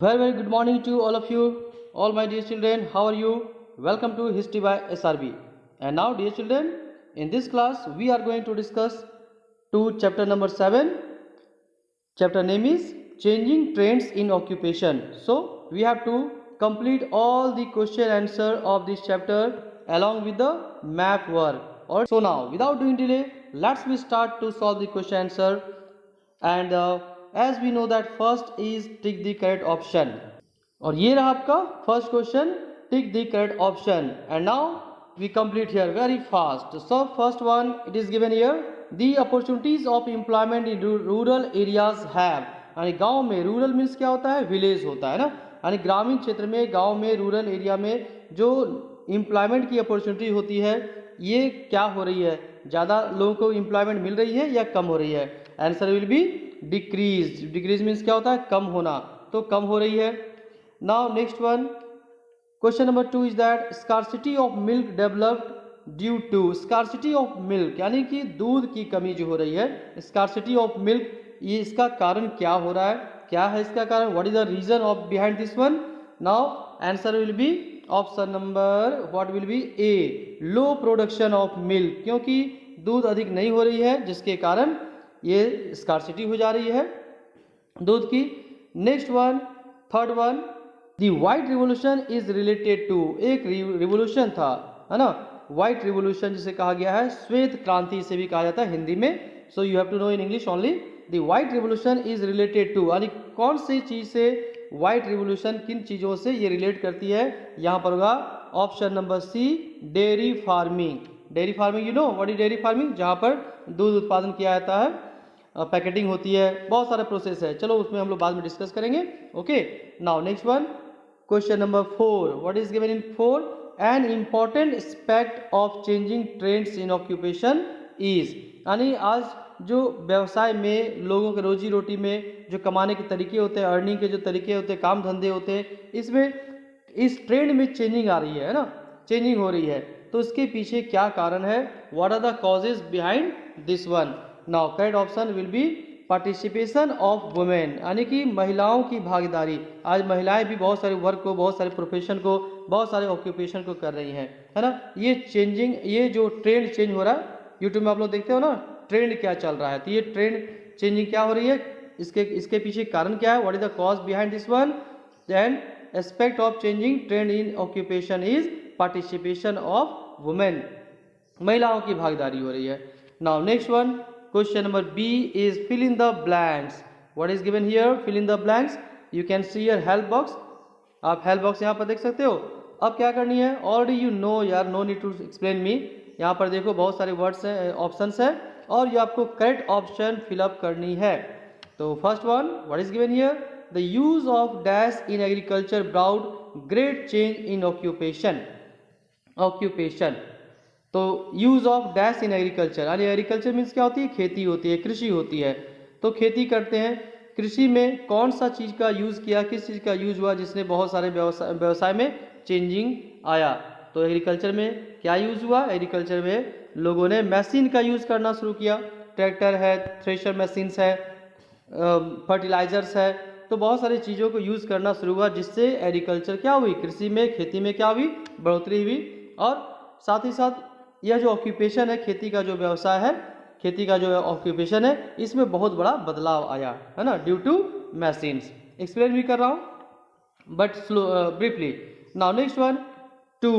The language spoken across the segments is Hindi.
Very good morning to all of you, all my dear children. How are you? Welcome to History by SRB. And now, dear children, in this class we are going to discuss to chapter number 7. Chapter name is Changing Trends in Occupation. So we have to complete all the question answer of this chapter along with the map work. So now, without doing delay, let's we start to solve the question answer. And as we know that first is tick the correct option. और ये रहा आपका first question, tick the correct option. And now we complete here very fast. So first one it is given here, the opportunities of employment in rural areas have. यानी गांव में, रूरल मीन्स क्या होता है, विलेज होता है ना, यानी ग्रामीण क्षेत्र में, गांव में, रूरल एरिया में जो एम्प्लॉयमेंट की अपॉर्चुनिटी होती है ये क्या हो रही है, ज़्यादा लोगों को एम्प्लॉयमेंट मिल रही है या कम हो रही है. Answer will be decrease. Decrease means क्या होता है, कम होना, तो कम हो रही है. Now next one, question number 2 is that scarcity of milk developed due to. scarcity of milk यानी कि दूध की कमी जो हो रही है, scarcity of milk, ये इसका कारण क्या हो रहा है, क्या है इसका कारण, what is the reason of behind this one. Now answer will be option number what will be A, low production of milk. क्योंकि दूध अधिक नहीं हो रही है जिसके कारण ये scarcity हो जा रही है दूध की. Next one, third one, the white revolution is related to. एक रिवोल्यूशन था, है ना, व्हाइट रिवोल्यूशन जिसे कहा गया है श्वेत क्रांति से भी कहा जाता है हिंदी में. So you have to know in English only. The white revolution is related to, यानी कौन सी चीज से व्हाइट रिवोल्यूशन, किन चीजों से ये रिलेट करती है, यहाँ पर होगा option number C, dairy farming. Dairy farming, you know what is dairy farming, जहाँ पर दूध उत्पादन किया जाता है, पैकेटिंग होती है, बहुत सारे प्रोसेस है. चलो उसमें हम लोग बाद में डिस्कस करेंगे. Okay, now next one, question number 4, what is given in 4, an important aspect of changing trends in occupation is. यानी आज जो व्यवसाय में, लोगों के रोजी रोटी में जो कमाने के तरीके होते हैं, अर्निंग के जो तरीके होते हैं, काम धंधे होते हैं, इसमें इस ट्रेंड में चेंजिंग आ रही है ना, चेंजिंग हो रही है, तो इसके पीछे क्या कारण है, what are the causes behind this one. Now correct option will be participation of women, यानी कि महिलाओं की भागीदारी. आज महिलाएं भी बहुत सारे वर्क को, बहुत सारे प्रोफेशन को, बहुत सारे ऑक्यूपेशन को कर रही हैं, है ना. ये चेंजिंग, ये जो ट्रेंड चेंज हो रहा है, यूट्यूब में आप लोग देखते हो ना ट्रेंड क्या चल रहा है, तो ये ट्रेंड चेंजिंग क्या हो रही है, इसके पीछे कारण क्या है, what is the cause behind this one. Then aspect of changing trend in occupation is participation of women, महिलाओं की भागीदारी हो रही है. Now next one, question number B is fill in the blanks. What is given here, fill in the blanks. You can see your help box. आप help box यहाँ पर देख सकते हो. अब क्या करनी है, already you know यार, no need to explain me. यहाँ पर देखो बहुत सारे वर्ड्स हैं, ऑप्शंस हैं, और ये आपको करेक्ट ऑप्शन फिलअप करनी है. तो first one, what is given here, the use of dash in agriculture brought great change in occupation. तो use of dash in agriculture, यानी एग्रीकल्चर मीन्स क्या होती है, खेती होती है, कृषि होती है. तो खेती करते हैं, कृषि में कौन सा चीज़ का यूज़ किया, किस चीज़ का यूज़ हुआ जिसने बहुत सारे व्यवसाय में चेंजिंग आया. तो एग्रीकल्चर में क्या यूज़ हुआ, एग्रीकल्चर में लोगों ने मशीन का यूज़ करना शुरू किया. ट्रैक्टर है, थ्रेशर मशीन्स है, फर्टिलाइजर्स है, तो बहुत सारी चीज़ों को यूज़ करना शुरू हुआ जिससे एग्रीकल्चर क्या हुई, कृषि में, खेती में क्या हुई, बढ़ोतरी हुई. और साथ ही साथ यह जो ऑक्यूपेशन है, खेती का जो व्यवसाय है, खेती का जो ऑक्यूपेशन है, इसमें बहुत बड़ा बदलाव आया, है ना, ड्यू टू मशीन्स. एक्सप्लेन भी कर रहा हूँ but slow, briefly. Now next one 2,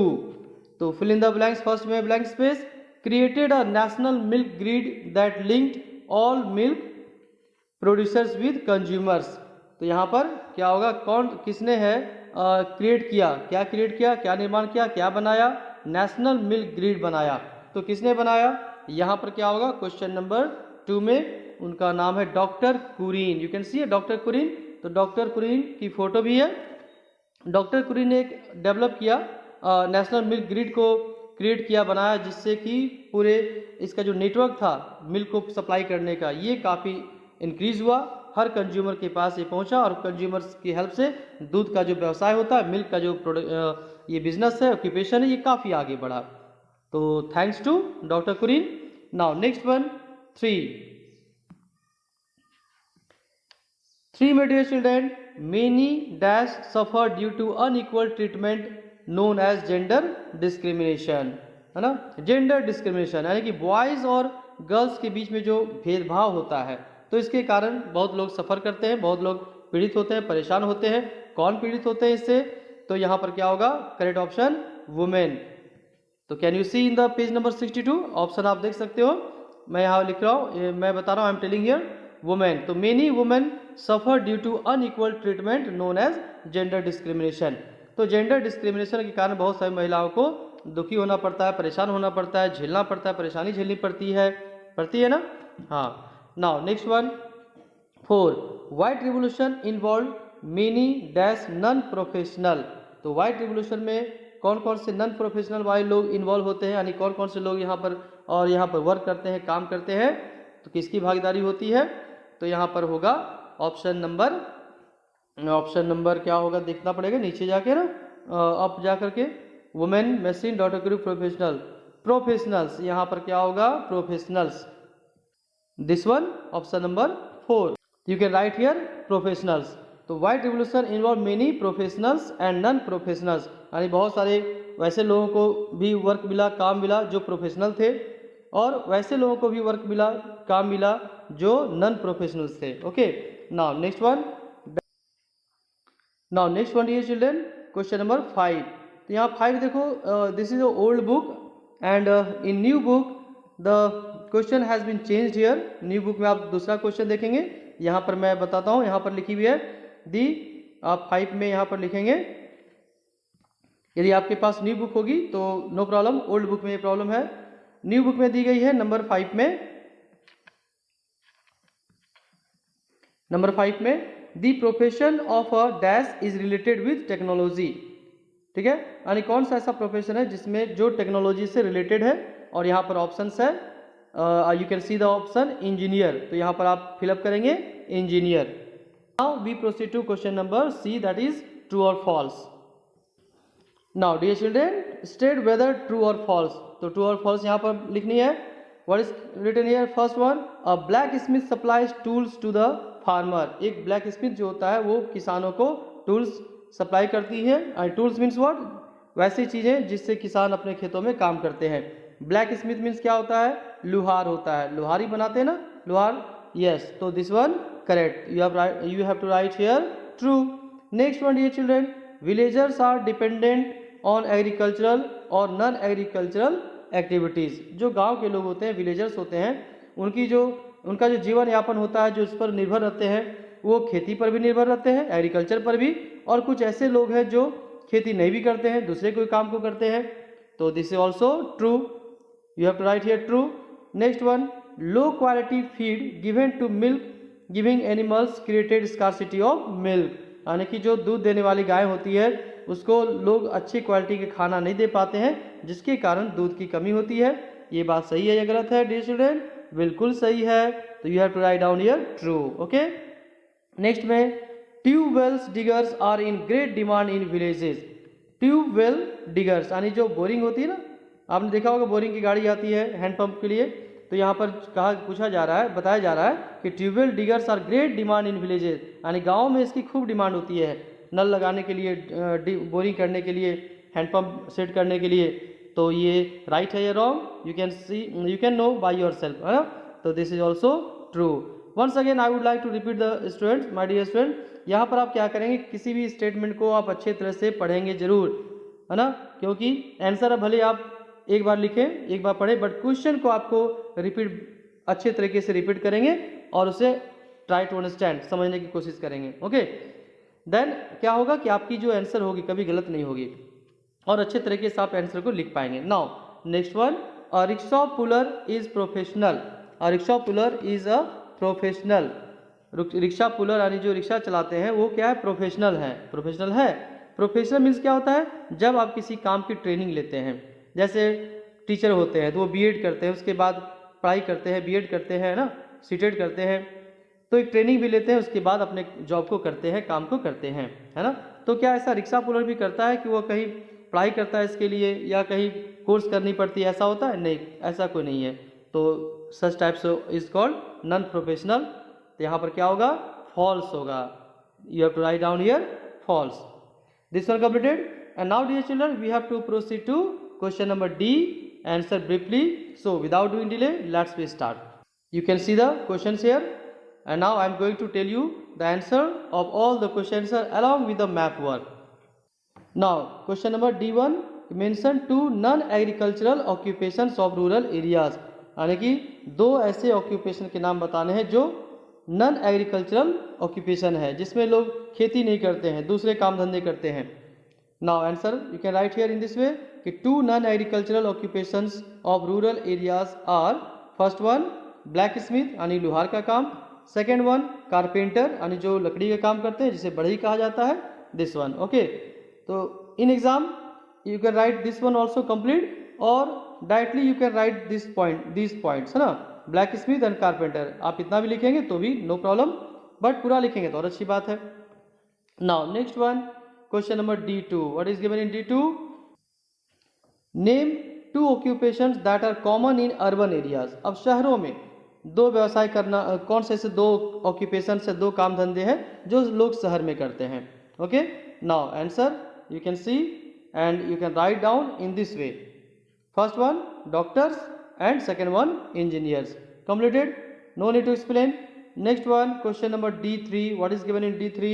तो fill in the blanks. First में blank space, created a national milk grid that linked all milk producers with consumers. तो यहाँ पर क्या होगा, कौन, किसने है क्रिएट किया, क्या क्रिएट किया, क्या निर्माण किया, क्या बनाया, नेशनल मिल्क ग्रिड बनाया. तो किसने बनाया, यहाँ पर क्या होगा, क्वेश्चन नंबर 2 में उनका नाम है doctor Kurien. You can see doctor Kurien. तो डॉक्टर कुरीन की फोटो भी है. डॉक्टर कुरीन ने एक डेवलप किया, नेशनल मिल्क ग्रिड को क्रिएट किया, बनाया, जिससे कि पूरे इसका जो नेटवर्क था मिल्क को सप्लाई करने का, ये काफ़ी इंक्रीज हुआ, हर कंज्यूमर के पास ये पहुंचा, और कंज्यूमर्स की हेल्प से दूध का जो व्यवसाय होता है, मिल्क का जो ये बिजनेस है, ऑक्यूपेशन है, ये काफ़ी आगे बढ़ा. तो thanks to doctor Kurien. Now next one 3 में dear children, many dash suffer due to unequal treatment known as gender discrimination, है ना। जेंडर डिस्क्रिमिनेशन यानी कि बॉयज़ और गर्ल्स के बीच में जो भेदभाव होता है, तो इसके कारण बहुत लोग सफ़र करते हैं, बहुत लोग पीड़ित होते हैं, परेशान होते हैं। कौन पीड़ित होते हैं इससे? तो यहाँ पर क्या होगा? Correct option women. तो can you see in the page number 62 option आप देख सकते हो, मैं यहाँ लिख रहा हूँ, मैं बता रहा हूँ, I am telling here women. तो many women suffer due to unequal treatment known as gender discrimination. तो जेंडर डिस्क्रिमिनेशन के कारण बहुत सारी महिलाओं को दुखी होना पड़ता है, परेशान होना पड़ता है, झेलना पड़ता है, परेशानी झेलनी पड़ती है ना। हाँ, now next one 4, white revolution involve many dash non professional. तो व्हाइट रिवोल्यूशन में कौन कौन से नॉन प्रोफेशनल वाले लोग इन्वॉल्व होते हैं, यानी कौन कौन से लोग यहाँ पर वर्क करते हैं, काम करते हैं, तो किसकी भागीदारी होती है? तो यहाँ पर होगा ऑप्शन नंबर क्या होगा देखना पड़ेगा, नीचे जाके ना अप जा करके, women machine daughter group professionals, यहाँ पर क्या होगा? Professionals. This one option number 4, you can write here professionals. तो white revolution involve many professionals and non professionals, यानी बहुत सारे वैसे लोगों को भी वर्क मिला, काम मिला जो प्रोफेशनल थे, और वैसे लोगों को भी वर्क मिला, काम मिला जो नॉन प्रोफेशनल्स थे। Okay, now next one dear children, question number 5। तो यहाँ 5 देखो, this is a old book and in new book the question has been changed here. New book में आप दूसरा क्वेश्चन देखेंगे, यहाँ पर मैं बताता हूँ, यहाँ पर लिखी हुई है दी, आप 5 में यहाँ पर लिखेंगे। यदि आपके पास न्यू बुक होगी तो नो प्रॉब्लम, ओल्ड बुक में ये प्रॉब्लम है। न्यू बुक में दी गई है नंबर 5 में the profession of a dash is related with technology. ठीक है, यानी कौन सा ऐसा प्रोफेशन है जिसमें जो टेक्नोलॉजी से रिलेटेड है, और यहाँ पर ऑप्शंस है, you can see the option engineer. तो यहाँ पर आप फिलअप करेंगे engineer. Now we proceed to question number C, that is true और false. Now dear children, state whether true और फॉल्स। तो ट्रू और फॉल्स यहाँ पर लिखनी है। What is written here? First one, a blacksmith supplies tools to the farmer. एक ब्लैक स्मिथ जो होता है वो किसानों को टूल्स सप्लाई करती है। And tools means what? वैसी चीज़ें जिससे किसान अपने खेतों में काम करते हैं। ब्लैक स्मिथ मीन्स क्या होता है? लुहार होता है, लुहारी बनाते हैं ना, लुहार। यस, तो this one correct, you have to write here true. Next one dear children, villagers are dependent on agricultural और नॉन एग्रीकल्चरल एक्टिविटीज़। जो गांव के लोग होते हैं, विलेजर्स होते हैं, उनका जो जीवन यापन होता है, जो उस पर निर्भर रहते हैं, वो खेती पर भी निर्भर रहते हैं, एग्रीकल्चर पर भी। और कुछ ऐसे लोग हैं जो खेती नहीं भी करते हैं, दूसरे कोई काम को करते हैं। तो this is also true, you have to write here true. Next one, low quality feed given to milk giving animals created scarcity of milk. यानी कि जो दूध देने वाली गाय होती है उसको लोग अच्छी क्वालिटी के खाना नहीं दे पाते हैं, जिसके कारण दूध की कमी होती है। ये बात सही है या गलत है डियर चिल्ड्रन? बिल्कुल सही है। तो you have to write down here true. Okay, next में, tubewells diggers are in great demand in villages. Tubewell diggers यानी जो बोरिंग होती है ना, आपने देखा होगा बोरिंग की गाड़ी आती है हैंडपंप के लिए। तो यहाँ पर बताया जा रहा है कि tubewell diggers are great demand in villages, यानी गाँव में इसकी खूब डिमांड होती है, नल लगाने के लिए, बोरिंग करने के लिए, हैंडपंप सेट करने के लिए। तो ये राइट है या wrong? You can know by yourself, है ना। तो this is also true. Once again I would like to repeat the students, my dear student, यहाँ पर आप क्या करेंगे, किसी भी स्टेटमेंट को आप अच्छे तरह से पढ़ेंगे जरूर, है ना, क्योंकि आंसर भले आप एक बार लिखें, एक बार पढ़ें, बट क्वेश्चन को आपको रिपीट अच्छे तरीके से रिपीट करेंगे और उसे ट्राई टू अंडरस्टैंड, समझने की कोशिश करेंगे। ओके, देन क्या होगा कि आपकी जो आंसर होगी कभी गलत नहीं होगी और अच्छे तरीके से आप आंसर को लिख पाएंगे। Now next one, a rickshaw puller is professional. A rickshaw puller is a professional. Rickshaw puller यानी जो रिक्शा चलाते हैं वो क्या है? प्रोफेशनल है। प्रोफेशनल मीन्स क्या होता है? जब आप किसी काम की ट्रेनिंग लेते हैं, जैसे टीचर होते हैं तो वो बीएड करते हैं, उसके बाद पढ़ाई करते हैं, बीएड करते हैं ना, सीटेट करते हैं, तो एक ट्रेनिंग भी लेते हैं, उसके बाद अपने जॉब को करते हैं, काम को करते हैं, है ना। तो क्या ऐसा रिक्शा पुलर भी करता है कि वो कहीं पढ़ाई करता है इसके लिए या कहीं कोर्स करनी पड़ती है, ऐसा होता है? नहीं, ऐसा कोई नहीं है। तो such types is called non professional. तो यहाँ पर क्या होगा? फॉल्स होगा। You have to write down here false. This one completed. And now dear children, we have to proceed to question number D. Answer briefly. So without doing delay, let's we start. You can see the questions here, and now I am going to tell you the answer of all the questions along with the map work. Now question number D1, mention two non-agricultural occupations of rural areas. यानी कि दो ऐसे ऑक्यूपेशन के नाम बताने हैं जो नॉन एग्रीकल्चरल ऑक्यूपेशन है, जिसमें लोग खेती नहीं करते हैं, दूसरे काम धंधे करते हैं. Now answer you can write here in this way कि two non agricultural occupations of rural areas are, first one blacksmith यानी लोहार का काम, सेकेंड वन कारपेंटर यानी जो लकड़ी का काम करते हैं जिसे बढ़ई कहा जाता है, दिस वन. ओके, तो in exam you can write this one also complete, और directly you can write this point, this points, है ना, ब्लैक स्मिथ एंड कारपेंटर. आप इतना भी लिखेंगे तो भी नो प्रॉब्लम, बट पूरा लिखेंगे तो और अच्छी बात है. Now next one, question number D2. What is given in D2? Name two occupations that are common in urban areas. अब शहरों में दो व्यवसाय करना, कौन से ऐसे दो ऑक्यूपेशन से, दो काम धंधे हैं जो लोग शहर में करते हैं. Okay, now answer you can C and you can write down in this way. First one doctors and second one engineers. Completed, no need to explain. Next one, question number D3. What is given in D3?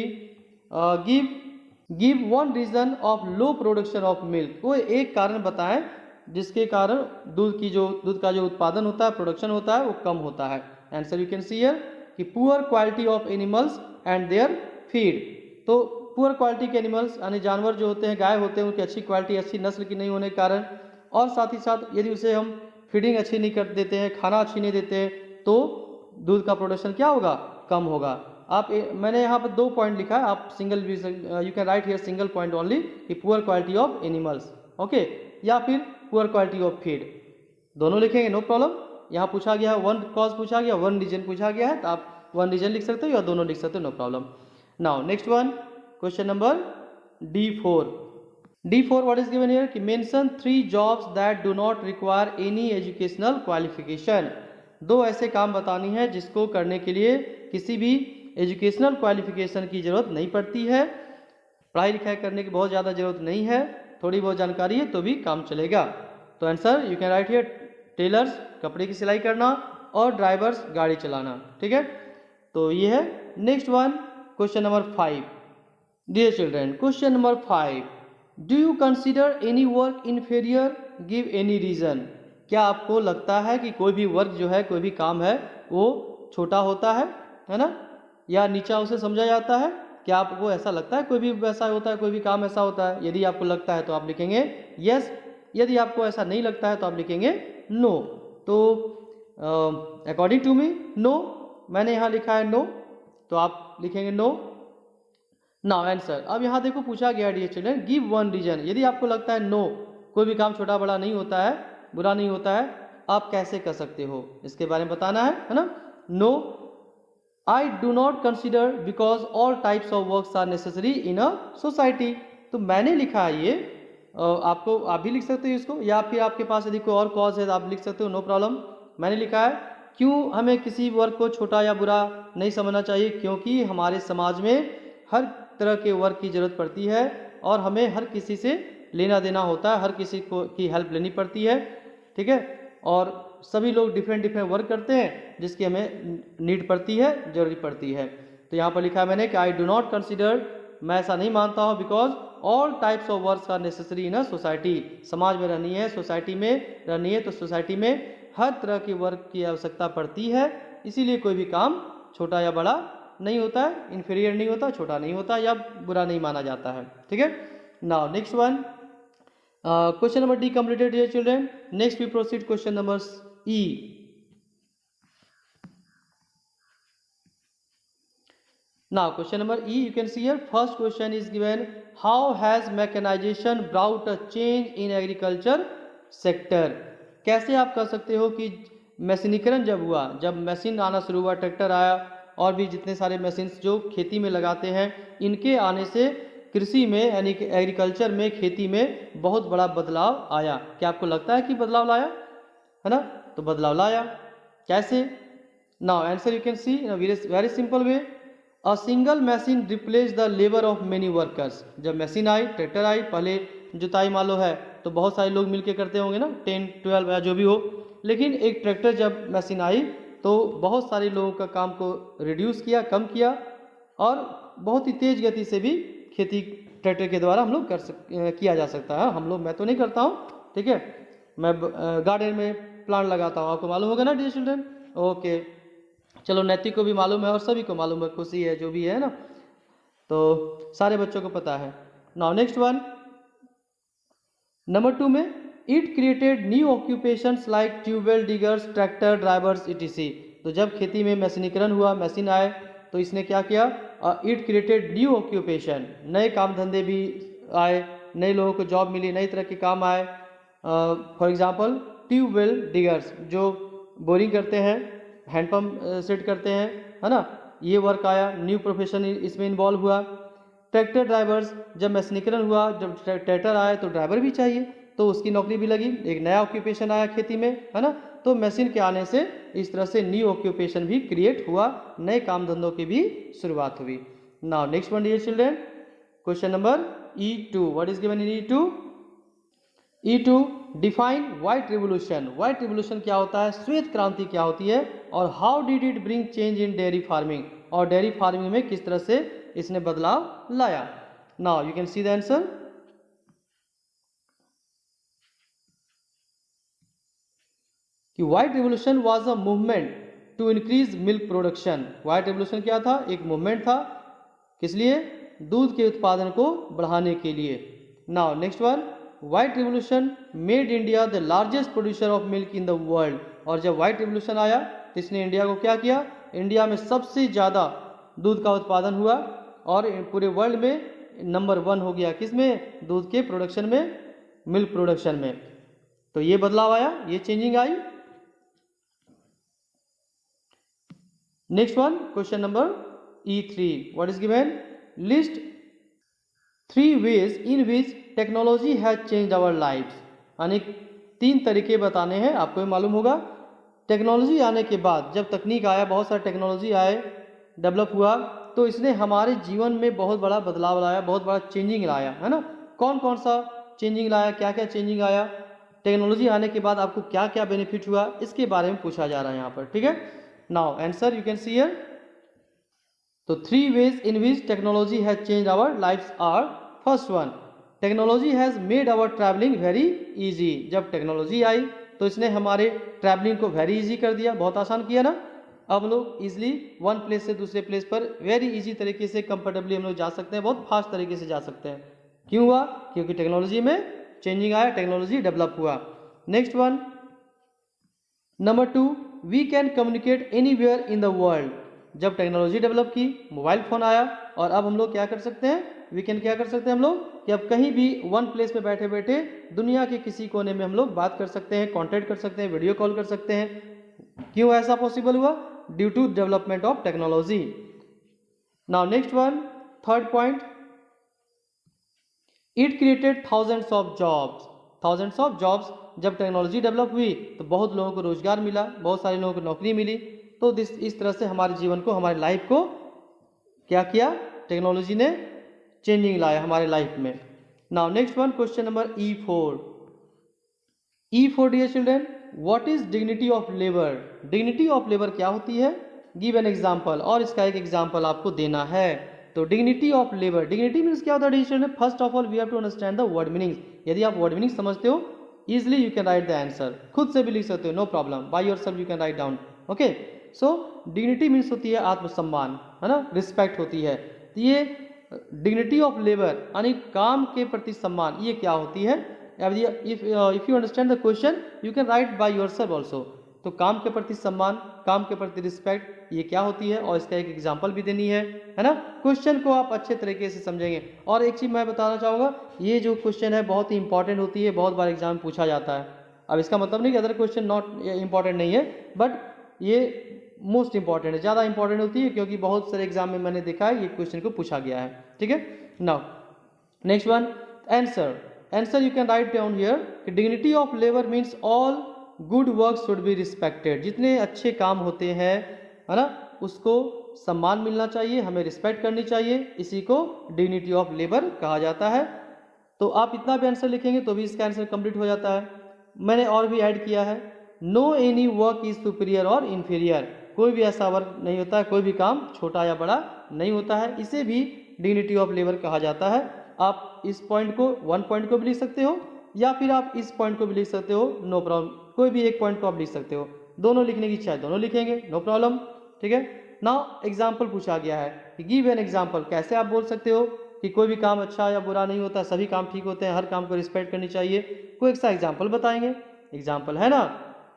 Give one reason of low production of milk. कोई एक कारण बताएं जिसके कारण दूध का जो उत्पादन होता है, प्रोडक्शन होता है, वो कम होता है. Answer you can see here कि poor quality of animals and their feed. तो पुअर क्वालिटी के एनिमल्स यानी जानवर जो होते हैं, गाय होते हैं, उनकी अच्छी क्वालिटी, अच्छी नस्ल की नहीं होने के कारण, और साथ ही साथ यदि उसे हम फीडिंग अच्छी नहीं कर देते हैं, खाना अच्छी नहीं देते हैं, तो दूध का प्रोडक्शन क्या होगा, कम होगा. मैंने यहाँ पर 2 पॉइंट लिखा है, आप सिंगल भी you can write here single point only कि poor quality of animals. Okay, या फिर पुअर क्वालिटी ऑफ फीड, दोनों लिखेंगे नो प्रॉब्लम. यहाँ पूछा गया है, वन कॉज पूछा गया, वन रीजन पूछा गया है, तो आप वन रीजन लिख सकते हो या दोनों लिख सकते हो, no problem. Now next one, question number D4. D4 what is given here कि mention 3 jobs that do not require any educational qualification. दो ऐसे काम बतानी है जिसको करने के लिए किसी भी एजुकेशनल क्वालिफिकेशन की जरूरत नहीं पड़ती है, पढ़ाई लिखाई करने की बहुत ज़्यादा जरूरत नहीं है, थोड़ी बहुत जानकारी है तो भी काम चलेगा. तो answer you can write here tailors कपड़े की सिलाई करना और ड्राइवर्स गाड़ी चलाना. ठीक है, तो ये है. Next one, question number 5. Dear children, question number 5, do you consider any work inferior, give any reason. क्या आपको लगता है कि कोई भी वर्क जो है, कोई भी काम है, वो छोटा होता है ना, या नीचा उसे समझा जाता है? क्या आपको ऐसा लगता है कोई भी वैसा होता है, कोई भी काम ऐसा होता है? यदि आपको लगता है तो आप लिखेंगे यस, यदि आपको ऐसा नहीं लगता है तो आप लिखेंगे नो. तो अकॉर्डिंग टू मी नो, मैंने यहाँ लिखा है नो, तो आप लिखेंगे नो. नाउ आंसर, अब यहाँ देखो पूछा गया dear children, give one reason. यदि आपको लगता है नो, कोई भी काम छोटा बड़ा नहीं होता है, बुरा नहीं होता है, आप कैसे कर सकते हो, इसके बारे में बताना है ना. No, I do not consider because all types of works are necessary in a society. तो मैंने लिखा है ये, आपको आप भी लिख सकते हो इसको, या फिर आपके पास यदि कोई और कॉज है तो आप लिख सकते हो, नो प्रॉब्लम. मैंने लिखा है क्यों हमें किसी वर्क को छोटा या बुरा नहीं समझना चाहिए, क्योंकि हमारे समाज में हर तरह के वर्क की ज़रूरत पड़ती है और हमें हर किसी से लेना देना होता है, हर किसी को की हेल्प लेनी पड़ती है. ठीक है, और सभी लोग डिफरेंट वर्क करते हैं जिसकी हमें नीड पड़ती है, जरूरी पड़ती है. तो यहाँ पर लिखा है मैंने कि आई डू नॉट कंसिडर, मैं ऐसा नहीं मानता हूँ, because all types of works are necessary in a society. समाज में रहनी है, सोसाइटी में रहनी है, तो सोसाइटी में हर तरह की वर्क की आवश्यकता पड़ती है, इसीलिए कोई भी काम छोटा या बड़ा नहीं होता है, इन्फीरियर नहीं होता, छोटा नहीं होता या बुरा नहीं माना जाता है. ठीक है, now next one, question number D completed dear children. Next we proceed question number E. Now question number E, you can see here first question is given, how has mechanization brought a change in agriculture sector. कैसे आप कर सकते हो कि मशीनीकरण जब हुआ, जब मशीन आना शुरू हुआ, ट्रैक्टर आया और भी जितने सारे मशीन जो खेती में लगाते हैं, इनके आने से कृषि में यानी कि एग्रीकल्चर में, खेती में बहुत बड़ा बदलाव आया. क्या आपको लगता है कि बदलाव लाया है ना? तो बदलाव लाया कैसे? Now answer you can C in a very simple way. A single machine replace the labour of many workers. जब मशीन आई, ट्रैक्टर आई, पहले जुताई मान लो है तो बहुत सारे लोग मिलके करते होंगे ना, 10 12 या जो भी हो, लेकिन एक ट्रैक्टर जब मशीन आई तो बहुत सारे लोगों का काम को रिड्यूस किया, कम किया, और बहुत ही तेज़ गति से भी खेती ट्रैक्टर के द्वारा हम लोग किया जा सकता है। हम लोग, मैं तो नहीं करता हूँ, ठीक है, मैं गार्डन में प्लांट लगाता हूँ, आपको मालूम होगा ना डियर चिल्ड्रन। ओके, चलो नैतिक को भी मालूम है और सभी को मालूम है, खुशी है जो भी है ना, तो सारे बच्चों को पता है। नाउ नेक्स्ट वन, नंबर 2 में it created new occupations like tubewell diggers, tractor drivers etc. तो जब खेती में मशीनीकरण हुआ, मशीन आए, तो इसने क्या किया, इट क्रिएटेड न्यू ऑक्यूपेशन, नए काम धंधे भी आए, नए लोगों को जॉब मिली, नई तरह के काम आए। फॉर एग्जांपल ट्यूबवेल डिगर्स जो बोरिंग करते हैं, हैंडपम्प सेट करते हैं, है ना, ये वर्क आया, न्यू प्रोफेशन इसमें इन्वॉल्व हुआ। ट्रैक्टर ड्राइवर्स, जब मशीनीकरण हुआ, जब ट्रैक्टर आए तो ड्राइवर भी चाहिए, तो उसकी नौकरी भी लगी, एक नया ऑक्यूपेशन आया खेती में, है ना। तो मशीन के आने से इस तरह से न्यू ऑक्यूपेशन भी क्रिएट हुआ, नए काम धंधों की भी शुरुआत हुई। Now next one dear children, question number E2, what is given in E2? E2 define white revolution. White revolution क्या होता है, श्वेत क्रांति क्या होती है, और how did it bring change in dairy farming, और डेयरी फार्मिंग में किस तरह से इसने बदलाव लाया। Now you can see the answer. कि white revolution was a movement to increase milk production. White revolution क्या था, एक मूवमेंट था, किस लिए, दूध के उत्पादन को बढ़ाने के लिए। Now next one, white revolution made India the largest producer of milk in the world. और जब व्हाइट रिवोल्यूशन आया तो इसने इंडिया को क्या किया, इंडिया में सबसे ज़्यादा दूध का उत्पादन हुआ, और पूरे वर्ल्ड में नंबर 1 हो गया, किसमें, दूध के प्रोडक्शन में, मिल्क प्रोडक्शन में। तो ये बदलाव आया, ये चेंजिंग आई। Next one, question number E3, what is given, list 3 ways in which technology has change our life. यानी 3 तरीके बताने हैं, आपको भी मालूम होगा। टेक्नोलॉजी आने के बाद, जब तकनीक आया, बहुत सारा टेक्नोलॉजी आए, डेवलप हुआ, तो इसने हमारे जीवन में बहुत बड़ा बदलाव लाया, बहुत बड़ा चेंजिंग लाया, है ना। कौन कौन सा चेंजिंग लाया, क्या क्या चेंजिंग आया, टेक्नोलॉजी आने के बाद आपको क्या क्या बेनिफिट हुआ, इसके बारे में पूछा जा रहा है यहाँ पर, ठीक है। Now answer you can see here. तो 3 ways in which technology has change our lifes are, first one, technology has made our travelling very easy. जब टेक्नोलॉजी आई तो इसने हमारे ट्रैवलिंग को वेरी इजी कर दिया, बहुत आसान किया ना। अब हम लोग इजिली वन प्लेस से दूसरे प्लेस पर वेरी इजी तरीके से, कंफर्टेबली हम लोग जा सकते हैं, बहुत फास्ट तरीके से जा सकते हैं। क्यों हुआ, क्योंकि टेक्नोलॉजी में चेंजिंग आया, टेक्नोलॉजी डेवलप हुआ। Next one, number 2, we can communicate anywhere in the world. जब टेक्नोलॉजी डेवलप की, मोबाइल फ़ोन आया, और अब हम लोग क्या कर सकते हैं, वी कैन क्या कर सकते हैं हम लोग, कि अब कहीं भी वन प्लेस में बैठे बैठे दुनिया के किसी कोने में हम लोग बात कर सकते हैं, कॉन्टैक्ट कर सकते हैं, वीडियो कॉल कर सकते हैं। क्यों ऐसा पॉसिबल हुआ, due to development of technology. Now next one, third point, it created thousands of jobs. Thousands of jobs, जब टेक्नोलॉजी डेवलप हुई तो बहुत लोगों को रोजगार मिला, बहुत सारे लोगों को नौकरी मिली। तो इस तरह से हमारे जीवन को, हमारी लाइफ को क्या किया, टेक्नोलॉजी ने चेंजिंग लाया हमारे लाइफ में। Now next one, question number E4। E4 dear children, what is dignity of labour. Dignity of labour क्या होती है, गिव एन एग्जाम्पल, और इसका एक एग्जाम्पल आपको देना है। तो dignity of labour, dignity means क्या होता है dear children, first of all we have to understand the word meanings. यदि आप वर्ड मीनिंग समझते हो, easily you can write the answer, खुद से भी लिख सकते हो, no problem, by yourself you can write down. Okay, so dignity means होती है आत्मसम्मान, है ना, रिस्पेक्ट होती है। तो ये डिग्निटी ऑफ लेबर यानी काम के प्रति सम्मान, ये क्या होती है। If you understand the question you can right by yourself also. तो काम के प्रति सम्मान, काम के प्रति रिस्पेक्ट, ये क्या होती है, और इसका एक एग्जाम्पल भी देनी है ना। क्वेश्चन को आप अच्छे तरीके से समझेंगे। और एक चीज़ मैं बताना चाहूँगा, ये जो क्वेश्चन है बहुत ही इंपॉर्टेंट होती है, बहुत बार एग्जाम में पूछा जाता है। अब इसका मतलब नहीं कि अदर क्वेश्चन नॉट इंपॉर्टेंट नहीं है, बट ये मोस्ट इंपॉर्टेंट है, ज़्यादा इंपॉर्टेंट होती है, क्योंकि बहुत सारे एग्जाम में मैंने देखा है ये क्वेश्चन को पूछा गया है, ठीक है। Now next one, answer. Answer you can write down here, dignity of labour means all good work should be respected. जितने अच्छे काम होते हैं, है ना, उसको सम्मान मिलना चाहिए, हमें रिस्पेक्ट करनी चाहिए, इसी को डिग्निटी ऑफ लेबर कहा जाता है। तो आप इतना भी आंसर लिखेंगे तो भी इसका आंसर कंप्लीट हो जाता है। मैंने और भी ऐड किया है, no any work is superior और इन्फीरियर, कोई भी ऐसा वर्क नहीं होता है, कोई भी काम छोटा या बड़ा नहीं होता है, इसे भी डिग्निटी ऑफ लेबर कहा जाता है। आप इस पॉइंट को 1 पॉइंट को भी लिख सकते हो या फिर आप इस पॉइंट को भी लिख सकते हो, नो प्रॉब्लम, कोई भी एक पॉइंट को आप लिख सकते हो, दोनों लिखने की इच्छा है दोनों लिखेंगे, नो प्रॉब्लम, ठीक है। नाउ एग्जाम्पल पूछा गया है कि गिव एन एग्जाम्पल, कैसे आप बोल सकते हो कि कोई भी काम अच्छा या बुरा नहीं होता, सभी काम ठीक होते हैं, हर काम को रिस्पेक्ट करनी चाहिए, कोई एक सा एग्जाम्पल बताएंगे। एग्जाम्पल है ना,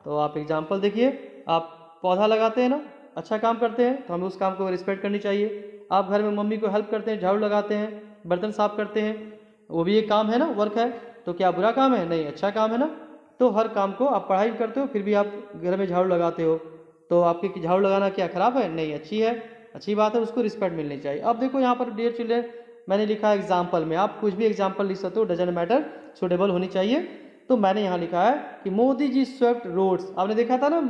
तो आप एग्जाम्पल देखिए, आप पौधा लगाते हैं ना, अच्छा काम करते हैं तो हमें उस काम को रिस्पेक्ट करनी चाहिए। आप घर में मम्मी को हेल्प करते हैं, झाड़ू लगाते हैं, बर्तन साफ करते हैं, वो भी एक काम है ना, वर्क है, तो क्या बुरा काम है? नहीं, अच्छा काम है ना। तो हर काम को, आप पढ़ाई करते हो फिर भी आप घर में झाड़ू लगाते हो, तो आपकी झाड़ू लगाना क्या खराब है? नहीं, अच्छी है, अच्छी बात है, उसको रिस्पेक्ट मिलनी चाहिए। अब देखो यहाँ पर डियर चिल्ड्रन, मैंने लिखा है एग्जाम्पल में, आप कुछ भी एग्जाम्पल लिख सकते हो, डजंट मैटर, सुटेबल होनी चाहिए। तो मैंने यहाँ लिखा है कि मोदी जी स्वेप्ट रोड्स, आपने देखा था ना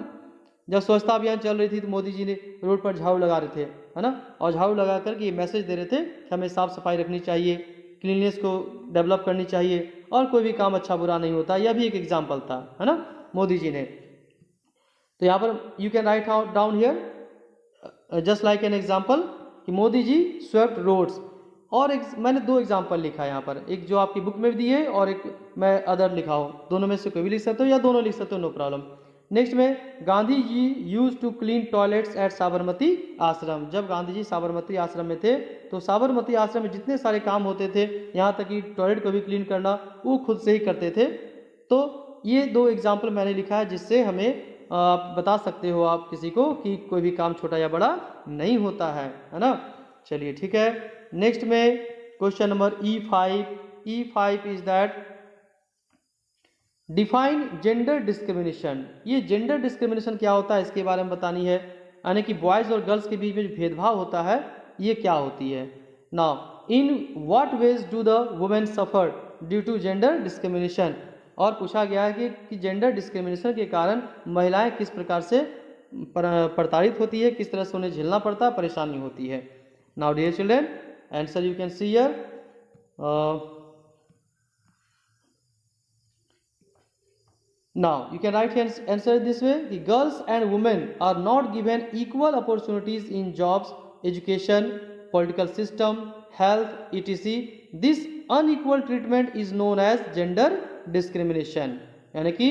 जब स्वच्छता अभियान चल रही थी तो मोदी जी ने रोड पर झाड़ू लगा रहे थे, है ना, और झाड़ू लगा करके ये मैसेज दे रहे थे कि हमें साफ सफाई रखनी चाहिए, क्लीननेस को डेवलप करनी चाहिए, और कोई भी काम अच्छा बुरा नहीं होता, यह भी एक एग्जाम्पल था, है ना, मोदी जी ने। तो यहाँ पर you can write down here just like an example कि मोदी जी स्वेप्ट रोड्स। और मैंने 2 एग्जाम्पल लिखा है यहाँ पर, एक जो आपकी बुक में भी दी है और एक मैं अदर लिखा हूँ, दोनों में से कोई भी लिख सकते हो या दोनों लिख सकते हो, नो प्रॉब्लम। नेक्स्ट में, Gandhi ji use to clean toilets at Sabarmati Ashram, जब गांधी जी साबरमती आश्रम में थे तो साबरमती आश्रम में जितने सारे काम होते थे, यहाँ तक कि टॉयलेट को भी क्लीन करना, वो खुद से ही करते थे। तो ये 2 एग्जाम्पल मैंने लिखा है जिससे हमें आप बता सकते हो आप किसी को कि कोई भी काम छोटा या बड़ा नहीं होता है ना। चलिए ठीक है, नेक्स्ट में question number E5 is that define gender discrimination. ये जेंडर डिस्क्रिमिनेशन क्या होता है इसके बारे में बतानी है, यानी कि बॉयज़ और गर्ल्स के बीच में जो भेदभाव होता है ये क्या होती है। Now in what ways do the women suffer due to gender discrimination, और पूछा गया है कि जेंडर डिस्क्रिमिनेशन के कारण महिलाएं किस प्रकार से प्रताड़ित होती है, किस तरह से उन्हें झेलना पड़ता है, परेशानी होती है। Now dear children, answer you can see here. Now you can write answer this way: the girls and women are not given equal opportunities in jobs, education, political system, health, etc. This unequal treatment is known as gender discrimination। यानी कि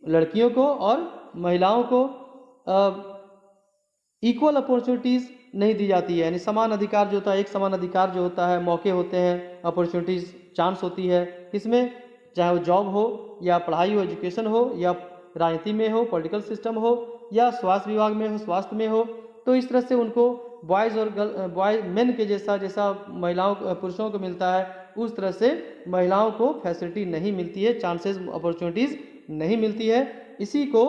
लड़कियों को और महिलाओं को इक्वल अपॉर्चुनिटीज़ नहीं दी जाती है, यानी समान अधिकार जो होता है, एक समान अधिकार जो होता है, मौके होते हैं, अपॉर्चुनिटीज़, चांस होती है, किसमें, चाहे वो जॉब हो या पढ़ाई हो, एजुकेशन हो, या राजनीति में हो, पॉलिटिकल सिस्टम हो, या स्वास्थ्य विभाग में हो, स्वास्थ्य में हो। तो इस तरह से उनको बॉयज़ और बॉयज़ मेन के जैसा महिलाओं पुरुषों को मिलता है, उस तरह से महिलाओं को फैसिलिटी नहीं मिलती है, चांसेस, अपॉर्चुनिटीज़ नहीं मिलती है। इसी को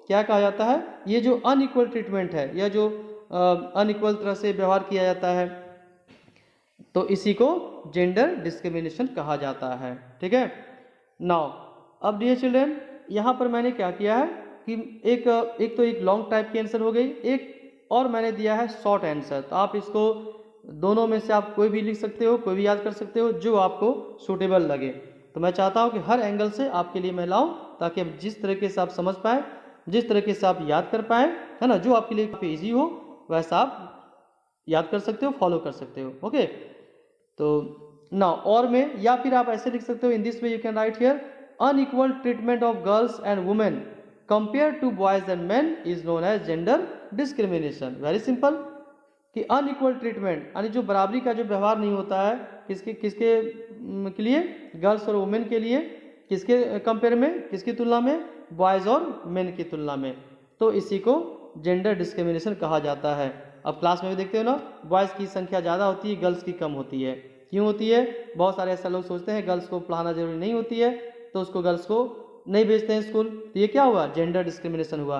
क्या कहा जाता है, ये जो अनइक्वल ट्रीटमेंट है, या जो अनइक्वल तरह से व्यवहार किया जाता है, तो इसी को जेंडर डिस्क्रिमिनेशन कहा जाता है। ठीक है। नाउ अब डियर चिल्ड्रन, यहाँ पर मैंने क्या किया है कि एक लॉन्ग टाइप की आंसर हो गई, एक और मैंने दिया है शॉर्ट आंसर। तो आप इसको दोनों में से आप कोई भी लिख सकते हो, कोई भी याद कर सकते हो, जो आपको सूटेबल लगे। तो मैं चाहता हूँ कि हर एंगल से आपके लिए मैं लाऊं, ताकि आप जिस तरीके से आप समझ पाएँ, जिस तरीके से आप याद कर पाएँ, है ना, जो आपके लिए काफ़ी ईजी हो वैसा आप याद कर सकते हो, फॉलो कर सकते हो। ओके, तो नाउ और में, या फिर आप ऐसे लिख सकते हो, in this way you can write here, unequal treatment of girls and women compare to boys and men is known as gender discrimination. Very simple, कि अनइक्वल ट्रीटमेंट यानी जो बराबरी का जो व्यवहार नहीं होता है, किसके के लिए, गर्ल्स और वुमेन के लिए, किसके कंपेयर में, किसकी तुलना में, बॉयज़ और मेन की तुलना में, तो इसी को जेंडर डिस्क्रिमिनेशन कहा जाता है। अब क्लास में भी देखते हो ना, बॉयज़ की संख्या ज़्यादा होती है, गर्ल्स की कम होती है। क्यों होती है? बहुत सारे ऐसे लोग सोचते हैं गर्ल्स को पढ़ाना जरूरी नहीं होती है, तो उसको गर्ल्स को नहीं भेजते हैं स्कूल, तो ये क्या हुआ, जेंडर डिस्क्रिमिनेशन हुआ।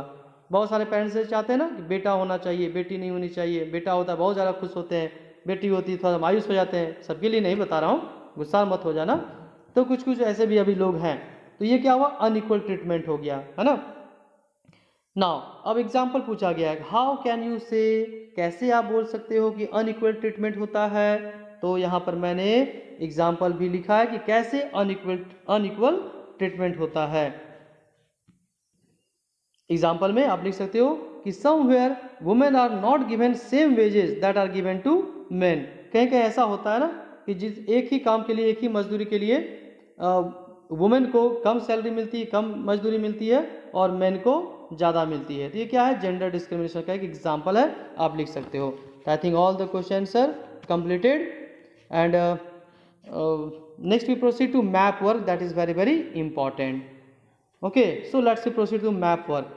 बहुत सारे पेरेंट्स से चाहते हैं ना कि बेटा होना चाहिए, बेटी नहीं होनी चाहिए, बेटा होता है बहुत ज़्यादा खुश होते हैं, बेटी होती है थोड़ा मायूस हो जाते हैं। सबके लिए नहीं बता रहा हूँ, गुस्सा मत हो जाना। तो कुछ ऐसे भी अभी लोग हैं, तो ये क्या हुआ, अनइक्वल ट्रीटमेंट हो गया, है ना। नाउ अब एग्जाम्पल पूछा गया है, हाउ कैन यू से, कैसे आप बोल सकते हो कि अनइक्वल ट्रीटमेंट होता है। तो यहाँ पर मैंने एग्जाम्पल भी लिखा है कि कैसे अनइक्वल ट्रीटमेंट होता है। एग्जाम्पल में आप लिख सकते हो कि somewhere women are not given same wages that are given to men. कहीं कहीं ऐसा होता है ना कि जिस एक ही काम के लिए, एक ही मजदूरी के लिए वुमेन को कम सैलरी मिलती है, कम मजदूरी मिलती है, और मेन को ज़्यादा मिलती है। तो ये क्या है, जेंडर डिस्क्रिमिनेशन का एक एग्जाम्पल है, आप लिख सकते हो। I think all the questions are completed and next we proceed to map work, that is very very important. Okay, so let's proceed to map work.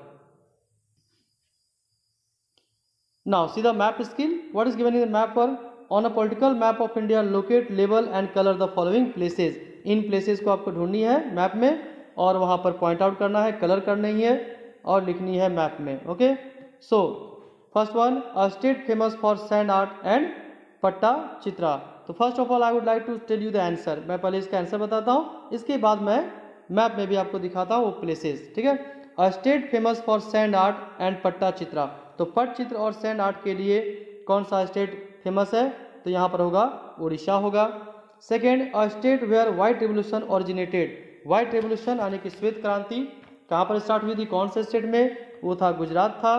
Now see the map skill. What is given in the map work? On a political map of India, locate, label and color the following places. In places को आपको ढूंढनी है मैप में, और वहाँ पर पॉइंट आउट करना है, कलर करनी है और लिखनी है मैप में। Okay, so first one, a state famous for sand art and Pattachitra. तो first of all I would like to tell you the answer. मैं पहले इसका आंसर बताता हूँ, इसके बाद मैं मैप में भी आपको दिखाता हूँ वो प्लेसेस। ठीक है, अ state famous for sand art and Pattachitra. तो पटचित्र और सैंड आर्ट के लिए कौन सा स्टेट फेमस है? तो यहाँ पर होगा उड़ीसा होगा। Second, a state where white revolution originated. White revolution यानी कि श्वेत क्रांति कहाँ पर स्टार्ट हुई थी, कौन से स्टेट में? वो था गुजरात था।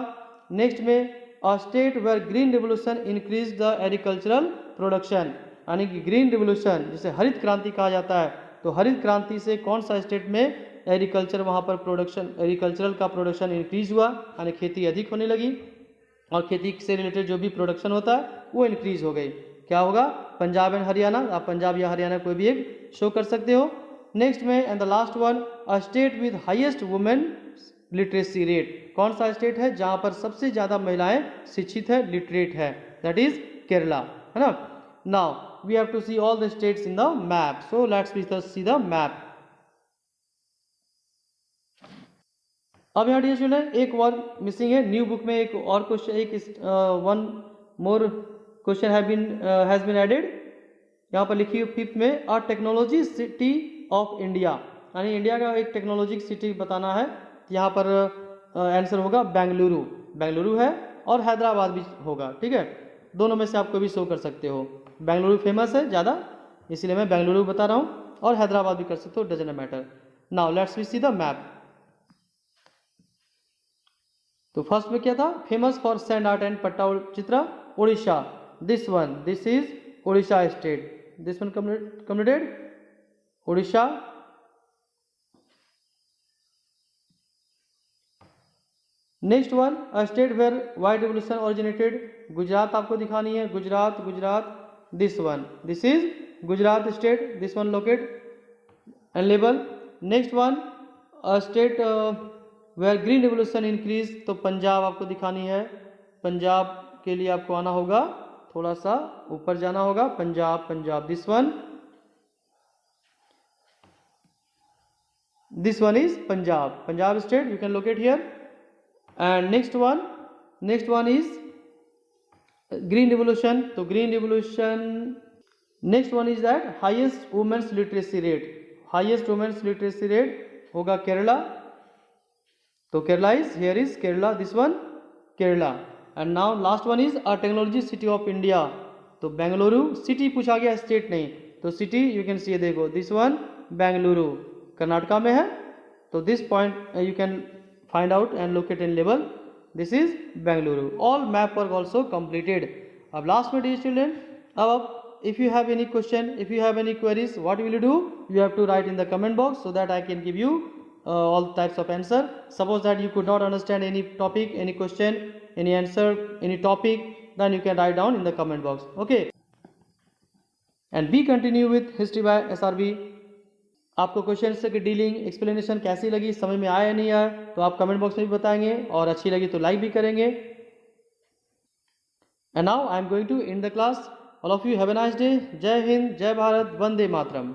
नेक्स्ट में, a state where green revolution increase the agricultural production, यानी कि ग्रीन रेवोल्यूशन जिसे हरित क्रांति कहा जाता है। तो हरित क्रांति से कौन सा स्टेट में एग्रीकल्चर, वहाँ पर प्रोडक्शन, एग्रीकल्चरल का प्रोडक्शन इंक्रीज हुआ, यानी खेती अधिक होने लगी, और खेती से रिलेटेड जो भी प्रोडक्शन होता है वो इंक्रीज हो गई। क्या होगा? पंजाब एंड हरियाणा। आप पंजाब या हरियाणा कोई भी एक शो कर सकते हो। नेक्स्ट में and the last one, a state with highest women literacy rate. कौन सा स्टेट है जहाँ पर सबसे ज़्यादा महिलाएं शिक्षित है, लिटरेट है? दैट इज केरला, है ना। Now we have to see all the states in the map, so let's see the map. अब यहाँ डियर चिल्ड्रन एक और मिसिंग है, न्यू बुक में एक और क्वेश्चन, एक one more question has been added. यहाँ पर लिखी हुई फिफ्थ में, a technology city of India, यानी इंडिया का एक टेक्नोलॉजी सिटी बताना है। यहाँ पर आंसर होगा बेंगलुरु। बेंगलुरु है और हैदराबाद भी होगा। ठीक है, दोनों में से आप कोई भी शो कर सकते हो। बेंगलुरु फेमस है ज़्यादा, इसलिए मैं बेंगलुरु बता रहा हूँ, और हैदराबाद भी कर सकते हो, doesn't matter. Now let's we see the map. तो फर्स्ट में क्या था? Famous for sand art and Pattachitra, Orissa. This one, this is Orissa state. This one completed, Orissa. Next one, a state where white revolution originated, Gujarat आपको दिखानी है, Gujarat, Gujarat. This one, this is Gujarat state. This one locate and label. Next one, a state where green revolution increase, तो पंजाब आपको दिखानी है। पंजाब के लिए आपको आना होगा, थोड़ा सा ऊपर जाना होगा, Punjab, Punjab. This one is Punjab, Punjab state, you can locate here. And next one is green revolution, तो green revolution. Next one is that highest women's literacy rate, highest women's literacy rate होगा केरला। तो Kerala is, here is Kerala, this one Kerala. And now last one is a technology city of India, तो बेंगलुरु। सिटी पूछा गया, स्टेट नहीं, तो सिटी यू कैन सी, देखो दिस वन बेंगलुरु, कर्नाटका में है। तो this point you can find out and locate in label, this is Bengaluru. All map work also completed. अब लास्ट में डियर चिल्ड्रन, अब if you have any question, if you have any queries, what will you do? You have to write in the comment box so that I can give you all types of answer. Suppose that you could not understand any topic, any question, any answer, any topic, then you can write down in the comment box. Okay, and we continue with history by SRB. आपको क्वेश्चन से डीलिंग एक्सप्लेनेशन कैसी लगी, समझ में आया या नहीं आया, तो आप कमेंट बॉक्स में भी बताएंगे, और अच्छी लगी तो लाइक भी करेंगे। And now I am going to end the class. All of you have a nice day. Jai Hind, Jai Bharat, Vande Mataram.